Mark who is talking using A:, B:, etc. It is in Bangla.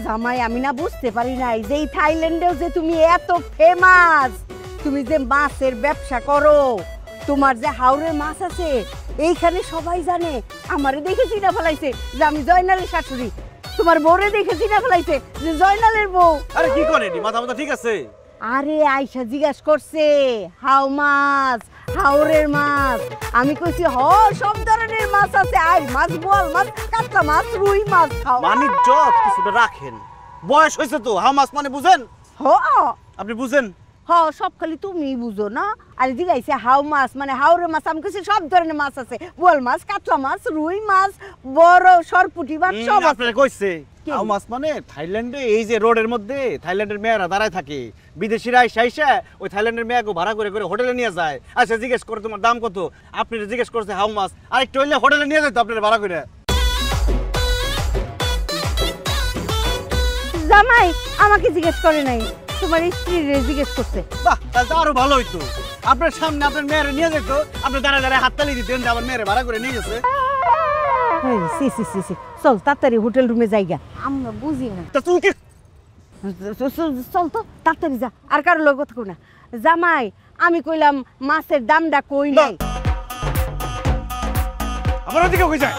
A: জামাই আমি না বুঝতে পারি নাই যে এই থাইল্যান্ডেও যে তুমি এত ফেমাস, তুমি যে মাছের ব্যবসা করো, তোমার যে হাওরের মাছ আছে এইখানে সবাই জানে। আমারে দেখে চিনা ফেলাইছে যে আমি জয়নালের শাশুড়ি, তোমার বউরে দেখে চিনা ফেলাইছে যে জয়নালের বউ।
B: আরে কি করেনি, মাথা মাথা ঠিক আছে?
A: আরে আয়সা জিজ্ঞাসা করছে হাও মাছ, হাওরের মাছ। আমি কইছি হ সব ধরনের মাছ আছে, আই মাছ, বোয়াল মাছ, কাতলা মাছ, রুই মাছ খাও।
B: বাণিজ্য কিছুটা রাখেন, বয়স হয়েছে তো। হাও মাছ মানে বুঝেন?
A: হ
B: আপনি বুঝেন?
A: হ সব খালি তুমি বুঝো না। আর জিগাইছে হাও মাছ মানে হাওরের মাছ। আমি কইছি সব ধরনের মাছ আছে, বোয়াল মাছ, কাতলা মাছ, রুই মাছ, বড় সরপুঁটি মাছ সব আছে।
B: আপনারা কইছে হাও মাছ মানে থাইল্যান্ডে এই যে রোডের মধ্যে থাইল্যান্ডের মেয়েরা দাঁড়ায় থাকে, বিদেশিরা আইসা ওই থাইল্যান্ডের মেয়েকে ভাড়া করে করে হোটেলে নিয়ে যায়। আচ্ছা জিজ্ঞেস করে তোমার দাম কত, আপনি জিজ্ঞেস করছে হাও মাছ, আরেকটু হইলে হোটেলে নিয়ে যেত আপনার ভাড়া করে।
A: জামাই আমাকে জিজ্ঞেস করে নাই, তোমার স্ত্রীরে জিজ্ঞেস করছে।
B: বাহ, তাহলে তো আরো ভালো হইতো। আপনার সামনে আপনার মেয়েরে নিয়ে যেত, আপনি দাঁড়ায় দাঁড়ায় হাততালি দিতেন যে আমার মেয়েরে ভাড়া করে নিয়ে গেছে।
A: সি সি সি সি, চল তাড়াতাড়ি হোটেল রুমে যাইগা।
C: আমরা বুঝি না।
B: তা তুমি কি
A: চল তো তাড়াতাড়ি যা, আর কারো লোক কথা কই না। জামাই আমি কইলাম মাছের দামটা কই নাই।
B: আমার ওদিকে কই যায়?